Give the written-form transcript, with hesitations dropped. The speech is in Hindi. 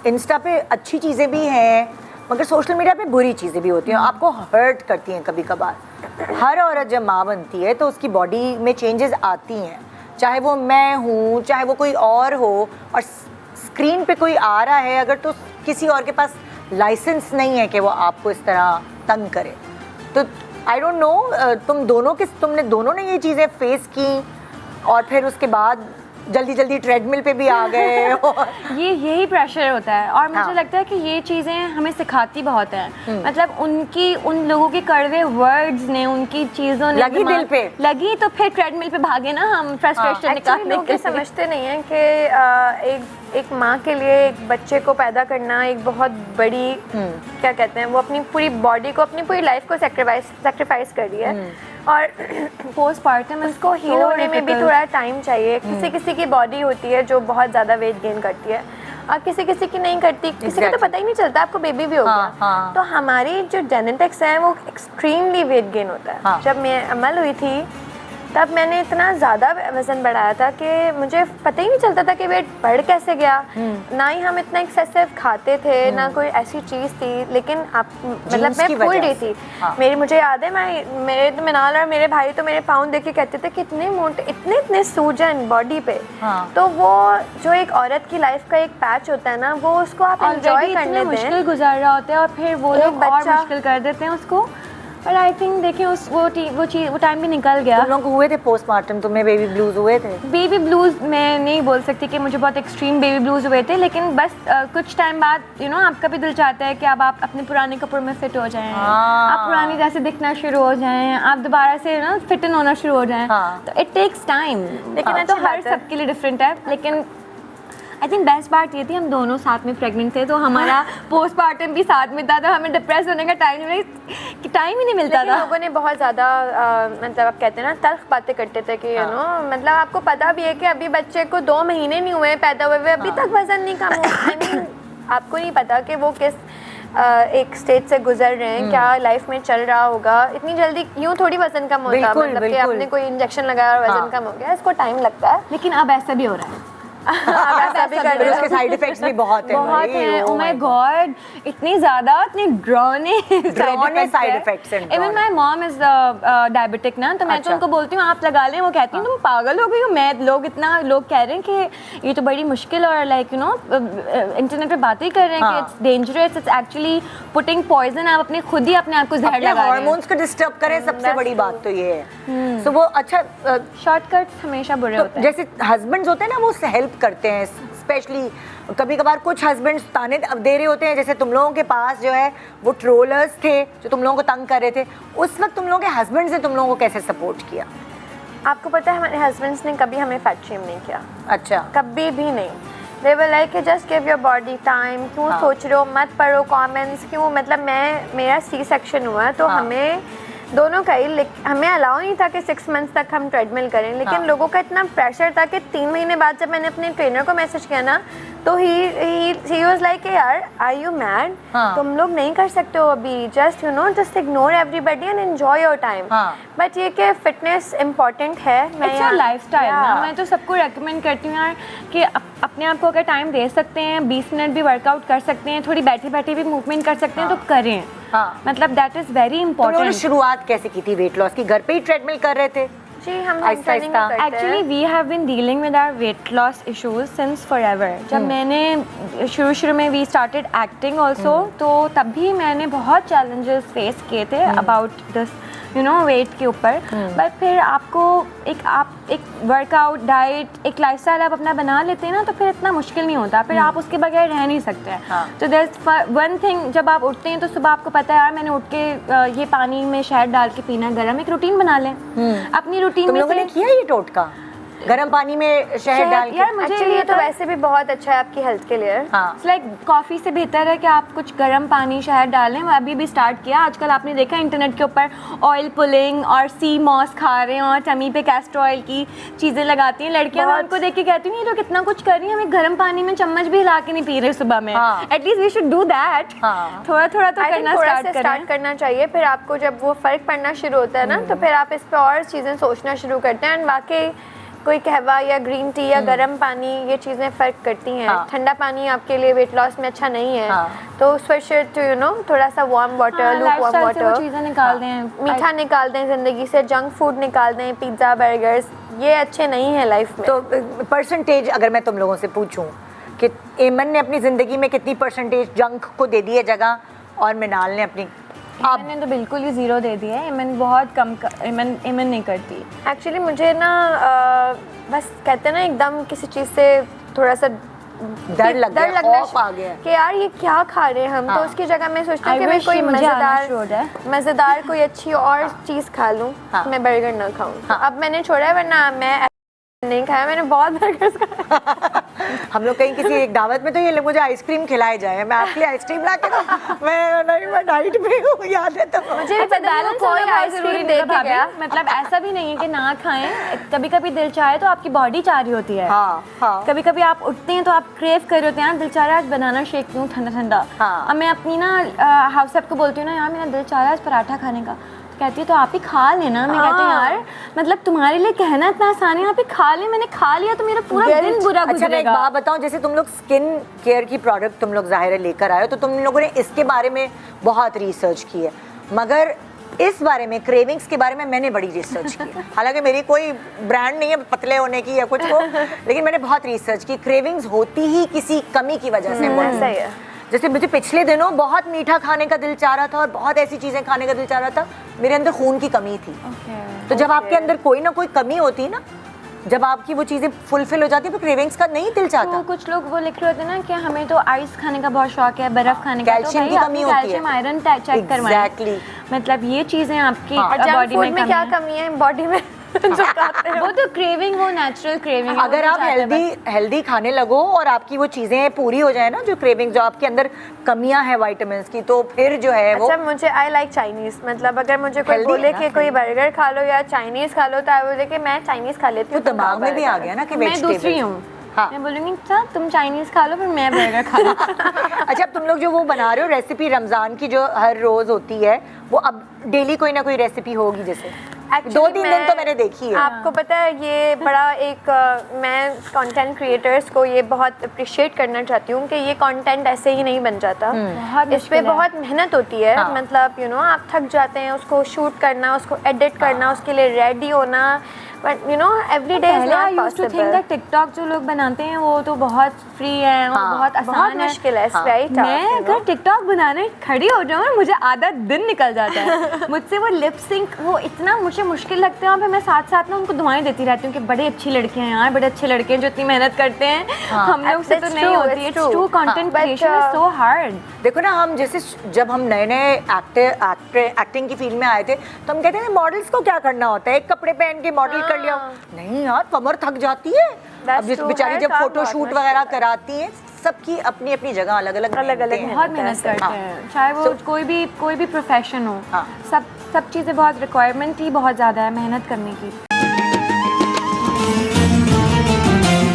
इंस्टा पे अच्छी चीज़ें भी हैं मगर सोशल मीडिया पे बुरी चीज़ें भी होती हैं, आपको हर्ट करती हैं कभी कभार। हर औरत जब माँ बनती है तो उसकी बॉडी में चेंजेस आती हैं, चाहे वो मैं हूँ चाहे वो कोई और हो, और स्क्रीन पे कोई आ रहा है अगर तो किसी और के पास लाइसेंस नहीं है कि वो आपको इस तरह तंग करे। तो आई डोंट नो तुमने दोनों ने ये चीज़ें फेस की और फिर उसके बाद जल्दी जल्दी ट्रेडमिल पे भी आ गए और यही प्रेशर होता है। और मुझे हाँ। लगता है कि ये चीज़ें हमें सिखाती बहुत हैं। मतलब उन लोगों के कड़वे वर्ड्स ने, उनकी चीज़ों ने लगी दिल पे, लगी तो फिर ट्रेडमिल पे भागे ना हम फ्रस्ट्रेशन निकालने के लिए। समझते नहीं हैं कि एक माँ के लिए एक बच्चे को पैदा करना एक बहुत बड़ी क्या कहते हैं, वो अपनी पूरी बॉडी को, अपनी पूरी लाइफ को सेक्रीफाइस कर रही है। और पोस्टपार्टम उसको हील होने में भी थोड़ा टाइम चाहिए। किसी की बॉडी होती है जो बहुत ज़्यादा वेट गेन करती है और किसी की नहीं करती, किसी को तो पता ही नहीं चलता आपको बेबी भी हो गया। तो हमारी जो जेनेटिक्स है वो एक्सट्रीमली वेट गेन होता है। जब मैं अमल हुई थी तब मैंने इतना ज़्यादा वज़न बढ़ाया था कि मुझे पता ही नहीं चलता था कि वेट बढ़ कैसे गया। ना ही हम इतना एक्सेसिव खाते थे, ना कोई ऐसी चीज़ थी, लेकिन मतलब मैं भूल रही थी। मुझे याद है मेरे तो मिनाल और मेरे भाई तो मेरे पाँव देख के कहते थे कि इतने मोटे, इतने सूजन बॉडी पे। तो वो जो एक औरत की लाइफ का एक पैच होता है ना, वो उसको आप एंजॉय करने दें। मुश्किल गुजार रहा होता है और फिर वो लोग और मुश्किल कर देते हैं उसको। और आई थिंक देखिए वो टाइम भी निकल गया। तुम लोग हुए थे पोस्टमार्टम, तुम्हें बेबी ब्लूज हुए थे? बेबी ब्लूज मैं नहीं बोल सकती कि मुझे बहुत एक्सट्रीम बेबी ब्लूज हुए थे, लेकिन बस कुछ टाइम बाद आपका भी दिल चाहता है कि अब आप अपने पुराने कपड़ों में फिट हो जाएं, आप पुरानी जैसे दिखना शुरू हो जाएं, आप दोबारा से फिट इन होना शुरू हो जाएं। तो इट टेक्स टाइम, लेकिन तो हर सबके लिए डिफरेंट है। लेकिन आई थिंक बेस्ट बात ये थी हम दोनों साथ में प्रेग्नेंट थे, तो हमारा पोस्टमार्टम भी साथ में था, तो हमें डिप्रेस होने का टाइम ही नहीं मिलता था। लोगों ने बहुत ज़्यादा मतलब आप कहते हैं ना तल्ख बातें करते थे कि मतलब आपको पता भी है कि अभी बच्चे को 2 महीने नहीं हुए पैदा हुए, अभी तक वजन नहीं कम हुआ। आपको नहीं पता कि वो किस एक स्टेज से गुजर रहे हैं, क्या लाइफ में चल रहा होगा। इतनी जल्दी यूँ थोड़ी वजन कम होता है, मतलब कि आपने कोई इंजेक्शन लगाया और वजन कम हो गया, इसको टाइम लगता है। लेकिन अब ऐसा भी हो रहा है। उसके साइड इफेक्ट्स भी बहुत हैं। ओह माय गॉड, इतनी ज़्यादा, इतने ड्रोने साइड इफेक्ट्स हैं। Even my mom is diabetic ना, तो मैं तो उनको बोलती हूँ आप लगा लें, वो कहती हैं तुम पागल हो गई हो। लोग कह रहे हैं कि ये तो बड़ी मुश्किल, और लाइक इंटरनेट पे बातें कर रहे हैं कि it's dangerous, it's actually putting poison. आप खुद ही अपने आप को जहर लगा रहे हैं। हार्मोन्स को डिस्टर्ब करें, सबसे बड़ी बात तो ये है। तो वो अच्छा शॉर्टकट्स हमेशा बुरे होते हैं। जैसे हस्बैंड्स होते हैं ना, वो हेल्प करते हैं, स्पेशली कभी कभार कुछ हस्बैंड्स ताने दे रहे होते हैं। जैसे तुम लोगों के पास जो है वो ट्रोलर्स थे जो तुम लोगों को तंग कर रहे थे, उस वक्त तुम लोगों के हस्बैंड्स ने तुम लोगों को कैसे सपोर्ट किया? आपको पता है हमारे हस्बैंड्स ने कभी हमें फैट शेम नहीं किया। अच्छा। कभी भी नहीं। They were like just give your body time, क्यों सोच रहे हो, मत पढ़ो कमेंट्स, क्यों। मतलब मेरा सी सेक्शन हुआ तो हमें दोनों का ही, हमें अलाउ नहीं था कि 6 मंथ्स तक हम ट्रेडमिल करें, लेकिन लोगों का इतना प्रेशर था कि 3 महीने बाद जब मैंने अपने ट्रेनर को मैसेज किया ना, तो ही वाज लाइक यार आर यू मैड, तुम लोग नहीं कर सकते हो अभी, just ignore everybody and enjoy your time. But ये कि फिटनेस इम्पॉर्टेंट है, मैं लाइफस्टाइल ना, मैं तो सबको रेकमेंड करती हूँ यार कि अपने आप को अगर टाइम दे सकते हैं, 20 मिनट भी वर्कआउट कर सकते हैं, थोड़ी बैठी बैठी भी मूवमेंट कर सकते हैं तो करें। मतलब दैट इज़ वेरी इंपॉर्टेंट। शुरुआत कैसे की थी वेट लॉस की? घर पे ही ट्रेडमिल कर रहे थे? जी, हम actually we have been dealing with our weight loss issues since forever. जब मैंने शुरू में वी स्टार्टेड एक्टिंग ऑल्सो, तो तब भी मैंने बहुत चैलेंजेस फेस किए थे अबाउट दिस वेट के ऊपर। बट फिर आपको एक वर्कआउट, डाइट, एक लाइफस्टाइल आप अपना बना लेते हैं ना, तो फिर इतना मुश्किल नहीं होता, फिर आप उसके बगैर रह नहीं सकते। तो देयर वन थिंग, जब आप उठते हैं तो सुबह आपको पता है यार मैंने उठ के ये पानी में शहद डाल के पीना गरम, एक रूटीन बना लें अपनी रूटीन में। तुम लोगों ने किया ये टोटका? गरम पानी में शहद डाल के? यार मुझे ये तो वैसे भी बहुत अच्छा है आपकी हेल्थ के लिए। लाइक कॉफ़ी से बेहतर है कि आप कुछ गर्म पानी शहद डालें। अभी भी स्टार्ट किया। आजकल आपने देखा इंटरनेट के ऊपर ऑयल पुलिंग और सी मॉस खा रहे हैं और टमी पे कैस्टर ऑयल की चीज़ें लगाती हैं लड़कियां। मैं उनको देख के कहती हूँ ये लोग कितना कुछ कर रही हैं, हमें गर्म पानी में चम्मच भी हिला के नहीं पी रहे सुबह में। At least we should do that. थोड़ा थोड़ा तो करना स्टार्ट करना चाहिए। फिर आपको जब वो फ़र्क पड़ना शुरू होता है ना, तो फिर आप इस पर और चीज़ें सोचना शुरू करते हैं। एंड वाकई कोई कहवा या ग्रीन टी या गर्म पानी, ये चीज़ें फ़र्क करती हैं। हाँ। ठंडा पानी आपके लिए वेट लॉस में अच्छा नहीं है, हाँ। तो स्वेटशर्ट यू नो थोड़ा सा warm water, look warm lifestyle से वो वाटर, चीज़ें निकाल दें, मीठा निकाल दें ज़िंदगी से, जंक फूड निकाल दें, पिज़्ज़ा बर्गर्स, ये अच्छे नहीं है लाइफ में। तो परसेंटेज अगर मैं तुम लोगों से पूछूं कि एमन ने अपनी ज़िंदगी में कितनी परसेंटेज जंक को दे दी है जगह, और मिनाल ने अपनी मैंने तो बिल्कुल ही 0 दे दिया है। इमन बहुत कम इमन नहीं करती। एक्चुअली मुझे ना बस कहते हैं ना एकदम किसी चीज़ से थोड़ा सा डर लगना खौफ आ गया कि यार ये क्या खा रहे हैं हम। हाँ। तो उसकी जगह मैं सोचती हूँ I कि मैं wish कोई मुझे आना शुरू हो जाए। मज़ेदार कोई अच्छी और चीज़ खा लूँ, हाँ। मैं बर्गर ना खाऊँ। हाँ। अब मैंने छोड़ा है, वरना मैं नहीं खाया, मैंने बहुत बर्गर्स खाया। हम लोग कहीं किसी एक दावत में तो ये लोग मुझे आइसक्रीम खिलाए जाए, मैं आपके लिए आइसक्रीम ला के दूं? मैं डाइट पे हूँ, याद है तो मुझे भी पता है वो कोई आइसक्रीम दे के गया। मतलब ऐसा भी नहीं है कि ना खाएं, कभी कभी दिल चाहे तो आपकी बॉडी चाह रही होती है। हाँ हाँ कभी कभी आप उठते हैं तो आप क्रेव कर रहे होते हैं, यार दिल चाह रहा है आज बनाना शेक पीऊँ ठंडा ठंडा। हाँ। अब मैं अपनी ना हाउस को बोलती हूँ ना, यार मेरा दिल चाह रहा है आज पराठा खाने का, तो कहती है तो आप ही खा लेना। मैं कहती हूँ यार मतलब तुम्हारे लिए कहना इतना आसान है, आप ही खा ले, मैंने खा लिया तो मेरा पूरा दिन बुरा अच्छा, मैं एक गुजरेगा। बात बताऊं, जैसे तुम लोग स्किन केयर की प्रोडक्ट तुम लोग ज़ाहिर है लेकर आए हो, तो तुम लोगों ने इसके बारे में बहुत रिसर्च की है, मगर इस बारे में क्रेविंग्स के बारे में मैंने बड़ी रिसर्च की है। हालांकि मेरी कोई ब्रांड नहीं है पतले होने की या कुछ को, लेकिन मैंने बहुत रिसर्च की। क्रेविंग्स होती ही किसी कमी की वजह से body में। सही है। जैसे मुझे पिछले दिनों बहुत मीठा खाने का दिल चाह रहा था और बहुत ऐसी चीज़ें खाने का दिल चाह रहा था, मेरे अंदर खून की कमी थी। तो जब आपके अंदर कोई ना कोई कमी होती है ना, जब आपकी वो चीज़ें फुलफिल हो जाती है, तो क्रेविंग्स का नहीं दिल चाहता। तो कुछ लोग वो लिख रहे होते हैं ना कि हमें तो आइस खाने का बहुत शौक है, बर्फ खाने का, तो कैल्शियम की भाई कमी अपनी होती है। कैल्शियम आयरन चेक करवाएं। Exactly। मतलब ये चीज़ें आपकी हाँ। जंक बॉडी फूड में में क्या कमी है बॉडी में जो खाते हैं? वो तो क्रेविंग, वो नेचुरल क्रेविंग है। अगर आप हेल्दी खाने लगो और आपकी वो चीज़ें पूरी हो जाए ना, जो क्रेविंग, जो आपके अंदर कमियां हैं विटामिन्स की, तो फिर जो है वो। अच्छा, मुझे आई लाइक चाइनीज, मतलब अगर मुझे कोई Healthy बोले है ना, कि कोई बर्गर खा लो या चाइनीज खा लो, तो आई बोले कि मैं चाइनीज खा लेती तो हूँ। दिमाग में भी आ गया ना कि मैं दूसरी हूँ। हाँ। मैं बोलूँगी अच्छा तुम चाइनीज खा लो, फिर मैं बर्गर खा लूँ। अच्छा, अब तुम लोग जो वो बना रहे हो रेसिपी रमज़ान की, जो हर रोज़ होती है, वो अब डेली कोई ना कोई रेसिपी होगी, जैसे Actually, 2-3 दिन तो मैंने देखी है। आपको पता है ये बड़ा एक मैं कंटेंट क्रिएटर्स को ये बहुत अप्रिशिएट करना चाहती हूँ कि ये कंटेंट ऐसे ही नहीं बन जाता। बहुत इस पे मुश्किल है। बहुत मेहनत होती है। हाँ। मतलब यू नो आप थक जाते हैं उसको शूट करना, उसको एडिट करना, उसके लिए रेडी होना, but you know every day is पहले I not used to think possible. That TikTok जो लोग बनाते हैं वो तो बहुत फ्री है, वो हाँ, बहुत आसान बहुत है। मुश्किल है, हाँ। राइट? मैं अगर टिकटॉक बनाने खड़ी हो जाऊँ ना, मुझे आधा दिन निकल जाता है। मुझसे वो लिप सिंक वो इतना मुझे मुश्किल लगता है, और फिर मैं साथ साथ ना उनको दुआएं देती रहती हूँ कि बड़े अच्छी लड़के हैं यार, बड़े अच्छे लड़के हैं जो इतनी मेहनत करते हैं। हाँ। हम लोग से तो It's नहीं true, होती। it's it's true. True, content But, creation is so hard. देखो ना, हम जैसे जब हम नए नए एक्टिंग की फील्ड में आए थे, तो हम कहते थे मॉडल्स को क्या करना होता है, एक कपड़े पहन के मॉडल कर लिया। नहीं यार, कमर थक जाती है। अब जिस true, बेचारी हर जब काम फोटो बहुत शूट मुश्किल वगैरह है। कराती हैं, सबकी अपनी अपनी जगह अलग अलग बहुत मेहनत करते हैं, चाहे वो कोई भी प्रोफेशन हो। हाँ। सब चीज़ें बहुत रिक्वायरमेंट ही बहुत ज़्यादा है मेहनत करने की।